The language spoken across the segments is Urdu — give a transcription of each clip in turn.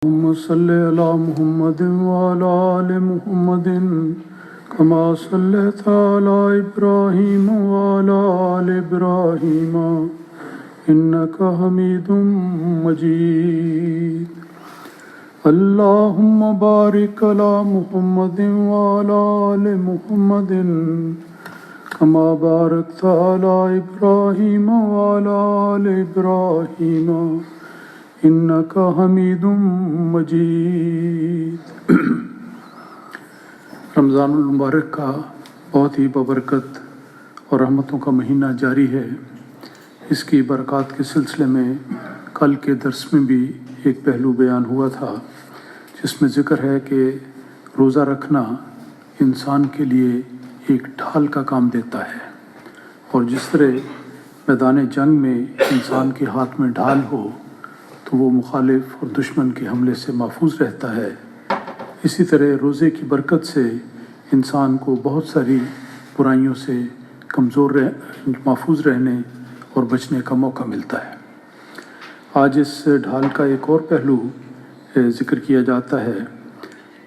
اللهم صل على محمد وعلى آل محمد كما صليت على إبراهيم وعلى آل إبراهيم إنك حميد مجيد. اللهم بارك على محمد وعلى آل محمد كما باركت على إبراهيم وعلى آل إبراهيم انکا حمید مجید. رمضان المبارک کا بہت ہی ببرکت اور رحمتوں کا مہینہ جاری ہے. اس کی برکات کے سلسلے میں کل کے درس میں بھی ایک پہلو بیان ہوا تھا، جس میں ذکر ہے کہ روزہ رکھنا انسان کے لیے ایک ڈھال کا کام دیتا ہے، اور جس طرح میدان جنگ میں انسان کے ہاتھ میں ڈھال ہو تو وہ مخالف اور دشمن کے حملے سے محفوظ رہتا ہے، اسی طرح روزے کی برکت سے انسان کو بہت ساری برائیوں سے محفوظ رہنے اور بچنے کا موقع ملتا ہے. آج اس ڈھال کا ایک اور پہلو ذکر کیا جاتا ہے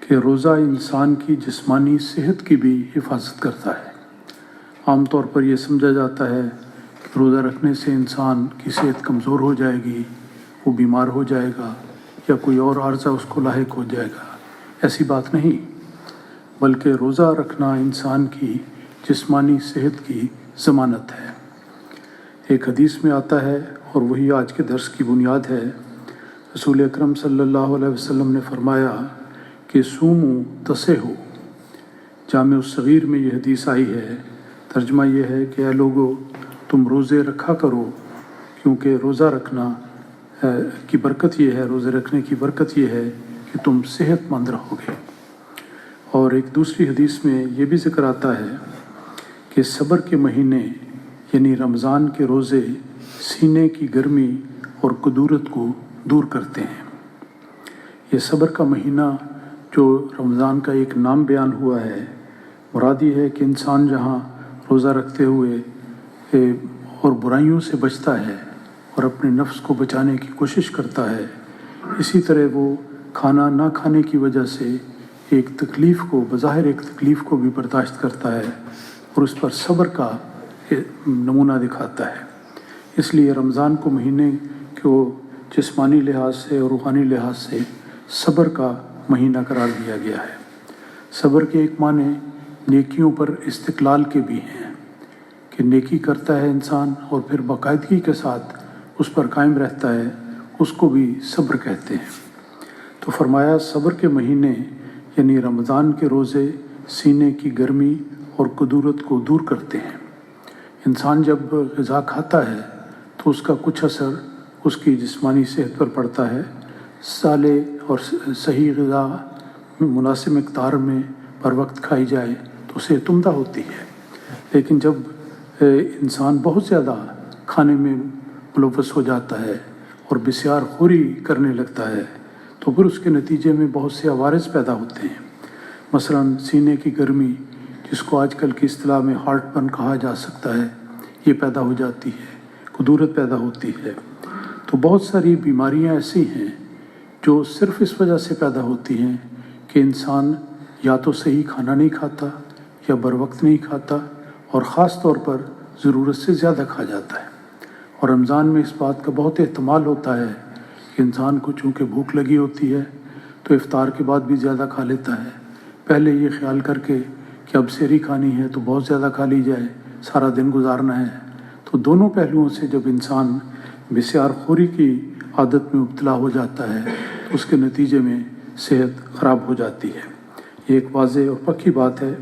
کہ روزہ انسان کی جسمانی صحت کی بھی حفاظت کرتا ہے. عام طور پر یہ سمجھا جاتا ہے کہ روزہ رکھنے سے انسان کی صحت کمزور ہو جائے گی، وہ بیمار ہو جائے گا یا کوئی اور عارضہ اس کو لاحق ہو جائے گا. ایسی بات نہیں، بلکہ روزہ رکھنا انسان کی جسمانی صحت کی ضمانت ہے. ایک حدیث میں آتا ہے، اور وہی آج کے درس کی بنیاد ہے. رسول اکرم صلی اللہ علیہ وسلم نے فرمایا کہ سومو تصحو. جامع الصغیر میں یہ حدیث آئی ہے. ترجمہ یہ ہے کہ اے لوگو، تم روزے رکھا کرو، کیونکہ روزہ رکھنا کی برکت یہ ہے، روزے رکھنے کی برکت یہ ہے کہ تم صحت مند رہو گے. اور ایک دوسری حدیث میں یہ بھی ذکر آتا ہے کہ صبر کے مہینے یعنی رمضان کے روزے سینے کی گرمی اور کدورت کو دور کرتے ہیں. یہ صبر کا مہینہ جو رمضان کا ایک نام بیان ہوا ہے، مراد یہ ہے کہ انسان جہاں روزہ رکھتے ہوئے اور برائیوں سے بچتا ہے اور اپنے نفس کو بچانے کی کوشش کرتا ہے، اسی طرح وہ کھانا نہ کھانے کی وجہ سے ایک تکلیف کو، بظاہر ایک تکلیف کو بھی برداشت کرتا ہے اور اس پر صبر کا نمونہ دکھاتا ہے. اس لیے رمضان کو مہینے کو جسمانی لحاظ سے اور روحانی لحاظ سے صبر کا مہینہ قرار دیا گیا ہے. صبر کے ایک معنی نیکیوں پر استقلال کے بھی ہیں کہ نیکی کرتا ہے انسان اور پھر باقاعدگی کے ساتھ اس پر قائم رہتا ہے، اس کو بھی صبر کہتے ہیں. تو فرمایا صبر کے مہینے یعنی رمضان کے روزے سینے کی گرمی اور کدورت کو دور کرتے ہیں. انسان جب غذا کھاتا ہے تو اس کا کچھ اثر اس کی جسمانی صحت پر پڑتا ہے. صالح اور صحیح غذا مناسب مقدار میں پر وقت کھائی جائے تو صحت عمدہ ہوتی ہے. لیکن جب انسان بہت زیادہ کھانے میں ملوث ہو جاتا ہے اور بسیار خوری کرنے لگتا ہے تو پھر اس کے نتیجے میں بہت سے عوارض پیدا ہوتے ہیں. مثلاً سینے کی گرمی، جس کو آج کل کی اصطلاح میں ہارٹ برن کہا جا سکتا ہے، یہ پیدا ہو جاتی ہے، کدورت پیدا ہوتی ہے. تو بہت ساری بیماریاں ایسی ہیں جو صرف اس وجہ سے پیدا ہوتی ہیں کہ انسان یا تو صحیح کھانا نہیں کھاتا یا بر وقت نہیں کھاتا، اور خاص طور پر ضرورت سے زیادہ کھا جاتا ہے. اور رمضان میں اس بات کا بہت احتمال ہوتا ہے کہ انسان کو چونکہ بھوک لگی ہوتی ہے تو افطار کے بعد بھی زیادہ کھا لیتا ہے، پہلے یہ خیال کر کے کہ اب سحری کھانی ہے تو بہت زیادہ کھا لی جائے، سارا دن گزارنا ہے. تو دونوں پہلوؤں سے جب انسان بسیار خوری کی عادت میں مبتلا ہو جاتا ہے تو اس کے نتیجے میں صحت خراب ہو جاتی ہے. یہ ایک واضح اور پکی بات ہے.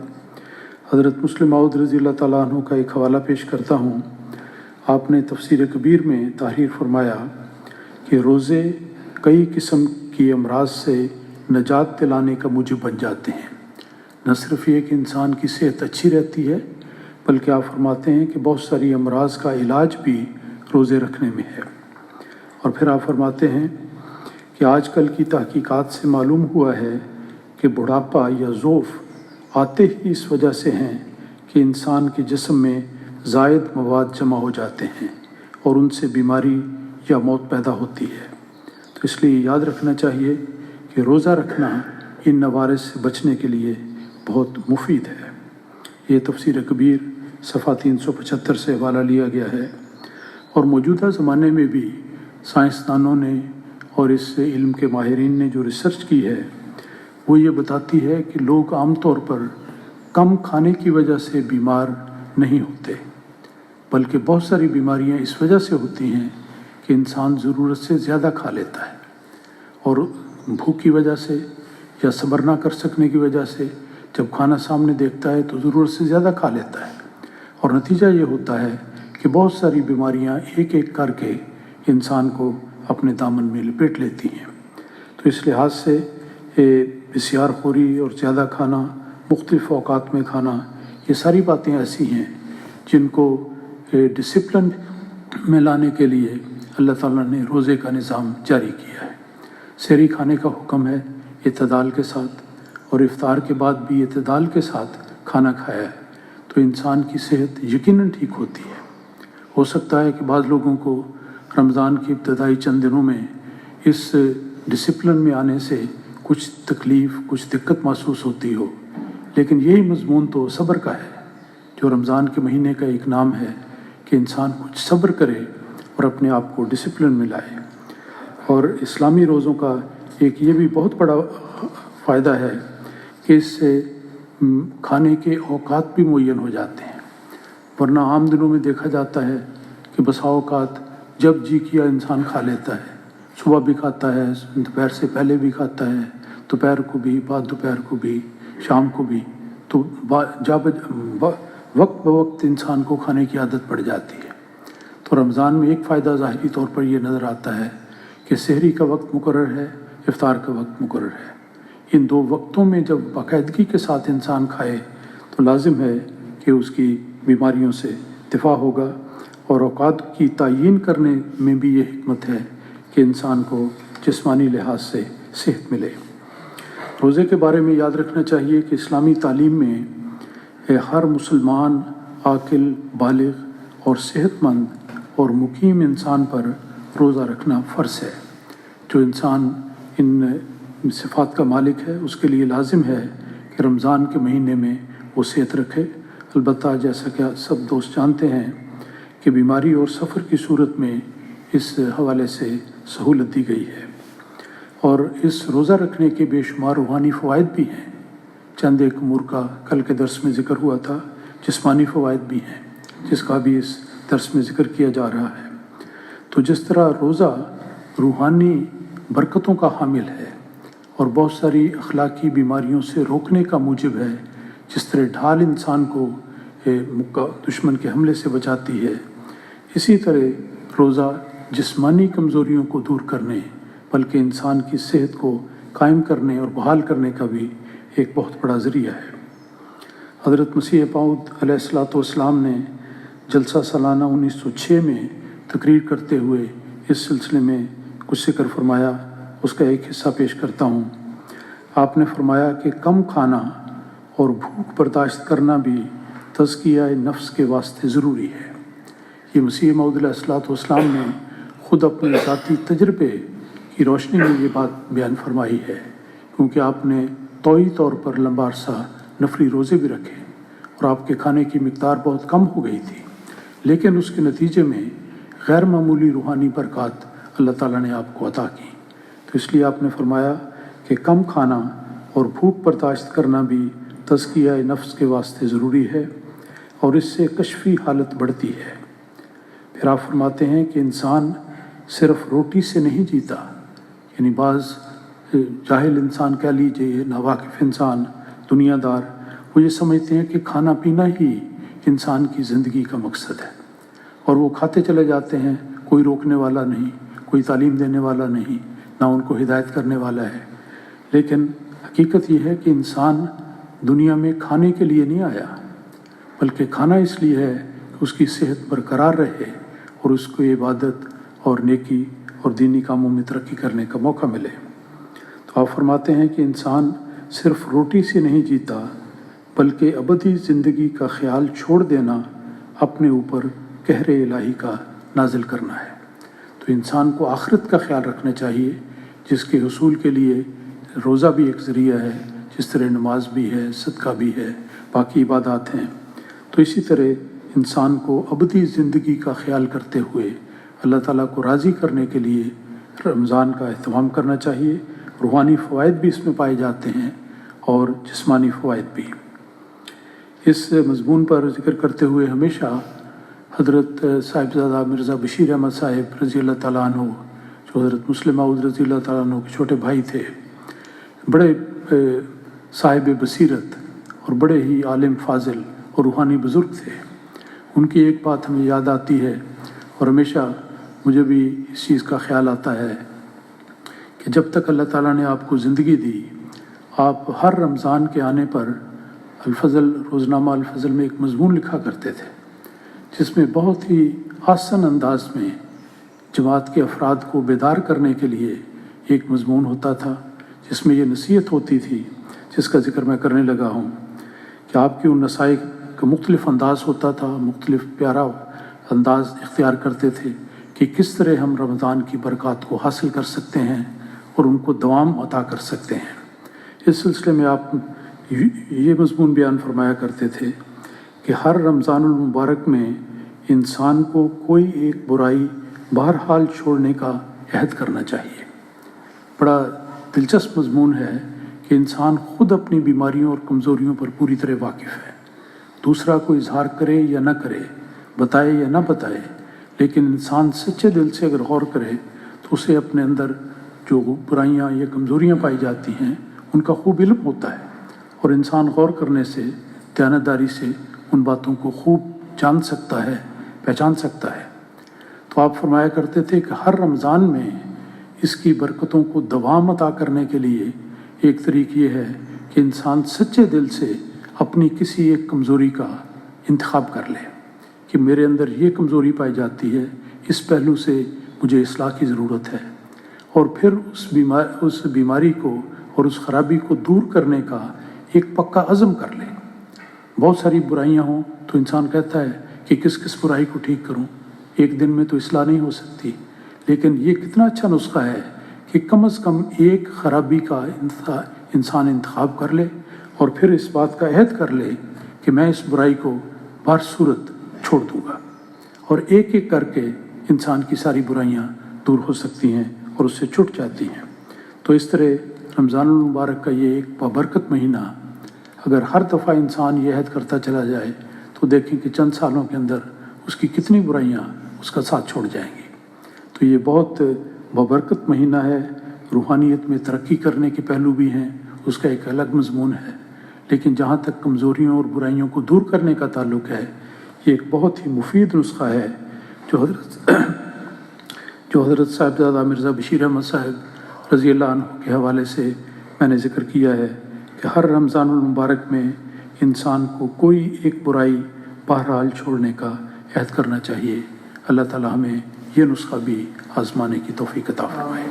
حضرت مسلم موعود رضی اللہ تعالیٰ عنہ کا ایک حوالہ پیش کرتا ہوں. آپ نے تفسیر کبیر میں تحریر فرمایا کہ روزے کئی قسم کی امراض سے نجات دلانے کا موجب بن جاتے ہیں. نہ صرف یہ کہ انسان کی صحت اچھی رہتی ہے، بلکہ آپ فرماتے ہیں کہ بہت ساری امراض کا علاج بھی روزے رکھنے میں ہے. اور پھر آپ فرماتے ہیں کہ آج کل کی تحقیقات سے معلوم ہوا ہے کہ بڑھاپا یا ضعف آتے ہی اس وجہ سے ہیں کہ انسان کے جسم میں زائد مواد جمع ہو جاتے ہیں اور ان سے بیماری یا موت پیدا ہوتی ہے. تو اس لیے یاد رکھنا چاہیے کہ روزہ رکھنا ان نوارث سے بچنے کے لیے بہت مفید ہے۔ یہ تفسیر کبیر صفحہ 375 سے حوالہ لیا گیا ہے۔ اور موجودہ زمانے میں بھی سائنسدانوں نے اور اس علم کے ماہرین نے جو ریسرچ کی ہے وہ یہ بتاتی ہے کہ لوگ عام طور پر کم کھانے کی وجہ سے بیمار نہیں ہوتے، بلکہ بہت ساری بیماریاں اس وجہ سے ہوتی ہیں کہ انسان ضرورت سے زیادہ کھا لیتا ہے، اور بھوک کی وجہ سے یا صبر نہ کر سکنے کی وجہ سے جب کھانا سامنے دیکھتا ہے تو ضرورت سے زیادہ کھا لیتا ہے، اور نتیجہ یہ ہوتا ہے کہ بہت ساری بیماریاں ایک ایک کر کے انسان کو اپنے دامن میں لپیٹ لیتی ہیں۔ تو اس لحاظ سے بسیار خوری اور زیادہ کھانا، مختلف اوقات میں کھانا، یہ ساری باتیں ایسی ہیں جن کو ڈسپلن میں لانے کے لیے اللہ تعالیٰ نے روزے کا نظام جاری کیا ہے۔ سحری کھانے کا حکم ہے اعتدال کے ساتھ، اور افطار کے بعد بھی اعتدال کے ساتھ کھانا کھایا ہے تو انسان کی صحت یقیناً ٹھیک ہوتی ہے۔ ہو سکتا ہے کہ بعض لوگوں کو رمضان کی ابتدائی چند دنوں میں اس ڈسپلن میں آنے سے کچھ تکلیف، کچھ دقت محسوس ہوتی ہو، لیکن یہی مضمون تو صبر کا ہے، جو رمضان کے مہینے کا ایک نام ہے کہ انسان کچھ صبر کرے اور اپنے آپ کو ڈسپلن میں لائے۔ اور اسلامی روزوں کا ایک یہ بھی بہت بڑا فائدہ ہے کہ اس سے کھانے کے اوقات بھی معین ہو جاتے ہیں، ورنہ عام دنوں میں دیکھا جاتا ہے کہ بسا اوقات جب جی کیا انسان کھا لیتا ہے، صبح بھی کھاتا ہے، دوپہر سے پہلے بھی کھاتا ہے، دوپہر کو بھی، بعد دوپہر کو بھی، شام کو بھی، تو وقت بوقت انسان کو کھانے کی عادت پڑ جاتی ہے۔ تو رمضان میں ایک فائدہ ظاہری طور پر یہ نظر آتا ہے کہ سحری کا وقت مقرر ہے، افطار کا وقت مقرر ہے۔ ان دو وقتوں میں جب باقاعدگی کے ساتھ انسان کھائے تو لازم ہے کہ اس کی بیماریوں سے دفاع ہوگا، اور اوقات کی تعیین کرنے میں بھی یہ حکمت ہے کہ انسان کو جسمانی لحاظ سے صحت ملے۔ روزے کے بارے میں یاد رکھنا چاہیے کہ اسلامی تعلیم میں ہر مسلمان عاقل، بالغ اور صحت مند اور مقیم انسان پر روزہ رکھنا فرض ہے۔ جو انسان ان صفات کا مالک ہے اس کے لیے لازم ہے کہ رمضان کے مہینے میں وہ صحت رکھے۔ البتہ جیسا کہ سب دوست جانتے ہیں کہ بیماری اور سفر کی صورت میں اس حوالے سے سہولت دی گئی ہے، اور اس روزہ رکھنے کے بے شمار روحانی فوائد بھی ہیں۔ چند ایک امور کا کل کے درس میں ذکر ہوا تھا، جسمانی فوائد بھی ہیں جس کا بھی اس درس میں ذکر کیا جا رہا ہے۔ تو جس طرح روزہ روحانی برکتوں کا حامل ہے اور بہت ساری اخلاقی بیماریوں سے روکنے کا موجب ہے، جس طرح ڈھال انسان کو دشمن کے حملے سے بچاتی ہے، اسی طرح روزہ جسمانی کمزوریوں کو دور کرنے بلکہ انسان کی صحت کو قائم کرنے اور بحال کرنے کا بھی ایک بہت بڑا ذریعہ ہے۔ حضرت مسیح موعود علیہ الصلوۃ والسلام نے جلسہ سالانہ 1906 میں تقریر کرتے ہوئے اس سلسلے میں کچھ ذکر فرمایا، اس کا ایک حصہ پیش کرتا ہوں۔ آپ نے فرمایا کہ کم کھانا اور بھوک برداشت کرنا بھی تزکیہ نفس کے واسطے ضروری ہے۔ یہ مسیح موعود علیہ الصلوۃ والسلام نے خود اپنے ذاتی تجربے کی روشنی میں یہ بات بیان فرمائی ہے، کیونکہ آپ نے طوعی طور پر لمبا عرصہ نفلی روزے بھی رکھے اور آپ کے کھانے کی مقدار بہت کم ہو گئی تھی، لیکن اس کے نتیجے میں غیر معمولی روحانی برکات اللہ تعالیٰ نے آپ کو عطا کی۔ تو اس لیے آپ نے فرمایا کہ کم کھانا اور بھوک برداشت کرنا بھی تزکیہ نفس کے واسطے ضروری ہے، اور اس سے کشفی حالت بڑھتی ہے۔ پھر آپ فرماتے ہیں کہ انسان صرف روٹی سے نہیں جیتا، یعنی بعض جاہل انسان کہہ لیجیے، ناواقف انسان، دنیا دار، وہ یہ سمجھتے ہیں کہ کھانا پینا ہی انسان کی زندگی کا مقصد ہے، اور وہ کھاتے چلے جاتے ہیں، کوئی روکنے والا نہیں، کوئی تعلیم دینے والا نہیں، نہ ان کو ہدایت کرنے والا ہے۔ لیکن حقیقت یہ ہے کہ انسان دنیا میں کھانے کے لیے نہیں آیا، بلکہ کھانا اس لیے ہے کہ اس کی صحت برقرار رہے اور اس کو عبادت اور نیکی اور دینی کاموں میں ترقی کرنے کا موقع ملے۔ تو آپ فرماتے ہیں کہ انسان صرف روٹی سے نہیں جیتا، بلکہ ابدی زندگی کا خیال چھوڑ دینا اپنے اوپر قہر الہی کا نازل کرنا ہے۔ تو انسان کو آخرت کا خیال رکھنا چاہیے، جس کے حصول کے لیے روزہ بھی ایک ذریعہ ہے، جس طرح نماز بھی ہے، صدقہ بھی ہے، باقی عبادات ہیں، تو اسی طرح انسان کو ابدی زندگی کا خیال کرتے ہوئے اللہ تعالیٰ کو راضی کرنے کے لیے رمضان کا اہتمام کرنا چاہیے۔ روحانی فوائد بھی اس میں پائے جاتے ہیں اور جسمانی فوائد بھی۔ اس مضمون پر ذکر کرتے ہوئے ہمیشہ حضرت صاحبزادہ مرزا بشیر احمد صاحب رضی اللہ تعالیٰ عنہ، جو حضرت مسلم موعود رضی اللہ تعالیٰ عنہ کے چھوٹے بھائی تھے، بڑے صاحب بصیرت اور بڑے ہی عالم فاضل اور روحانی بزرگ تھے، ان کی ایک بات ہمیں یاد آتی ہے اور ہمیشہ مجھے بھی اس چیز کا خیال آتا ہے کہ جب تک اللہ تعالیٰ نے آپ کو زندگی دی، آپ ہر رمضان کے آنے پر الفضل، روزنامہ الفضل میں ایک مضمون لکھا کرتے تھے، جس میں بہت ہی آسن انداز میں جماعت کے افراد کو بیدار کرنے کے لیے ایک مضمون ہوتا تھا، جس میں یہ نصیحت ہوتی تھی، جس کا ذکر میں کرنے لگا ہوں کہ آپ کی ان نصائح کا مختلف انداز ہوتا تھا، مختلف پیارا انداز اختیار کرتے تھے کہ کس طرح ہم رمضان کی برکات کو حاصل کر سکتے ہیں اور ان کو دوام عطا کر سکتے ہیں۔ اس سلسلے میں آپ یہ مضمون بیان فرمایا کرتے تھے کہ ہر رمضان المبارک میں انسان کو کوئی ایک برائی بہرحال چھوڑنے کا عہد کرنا چاہیے۔ بڑا دلچسپ مضمون ہے کہ انسان خود اپنی بیماریوں اور کمزوریوں پر پوری طرح واقف ہے، دوسرا کو اظہار کرے یا نہ کرے، بتائے یا نہ بتائے، لیکن انسان سچے دل سے اگر غور کرے تو اسے اپنے اندر جو برائیاں یا کمزوریاں پائی جاتی ہیں ان کا خوب علم ہوتا ہے، اور انسان غور کرنے سے، دیانتداری سے ان باتوں کو خوب جان سکتا ہے، پہچان سکتا ہے۔ تو آپ فرمایا کرتے تھے کہ ہر رمضان میں اس کی برکتوں کو دوام عطا کرنے کے لیے ایک طریقہ یہ ہے کہ انسان سچے دل سے اپنی کسی ایک کمزوری کا انتخاب کر لے کہ میرے اندر یہ کمزوری پائی جاتی ہے، اس پہلو سے مجھے اصلاح کی ضرورت ہے، اور پھر اس بیماری کو اور اس خرابی کو دور کرنے کا ایک پکا عزم کر لے۔ بہت ساری برائیاں ہوں تو انسان کہتا ہے کہ کس برائی کو ٹھیک کروں، ایک دن میں تو اصلاح نہیں ہو سکتی، لیکن یہ کتنا اچھا نسخہ ہے کہ کم از کم ایک خرابی کا انسان انتخاب کر لے اور پھر اس بات کا عہد کر لے کہ میں اس برائی کو بہر صورت چھوڑ دوں گا، اور ایک ایک کر کے انسان کی ساری برائیاں دور ہو سکتی ہیں اور اس سے چھٹ جاتی ہیں۔ تو اس طرح رمضان المبارک کا یہ ایک بابرکت مہینہ اگر ہر دفعہ انسان یہ عہد کرتا چلا جائے تو دیکھیں کہ چند سالوں کے اندر اس کی کتنی برائیاں اس کا ساتھ چھوڑ جائیں گی۔ تو یہ بہت بابرکت مہینہ ہے، روحانیت میں ترقی کرنے کے پہلو بھی ہیں، اس کا ایک الگ مضمون ہے، لیکن جہاں تک کمزوریوں اور برائیوں کو دور کرنے کا تعلق ہے، یہ ایک بہت ہی مفید نسخہ ہے جو حضرت صاحبزادہ مرزا بشیر احمد صاحب رضی اللہ عنہ کے حوالے سے میں نے ذکر کیا ہے کہ ہر رمضان المبارک میں انسان کو کوئی ایک برائی بہرحال چھوڑنے کا عہد کرنا چاہیے۔ اللہ تعالیٰ ہمیں یہ نسخہ بھی آزمانے کی توفیق عطا فرمائے۔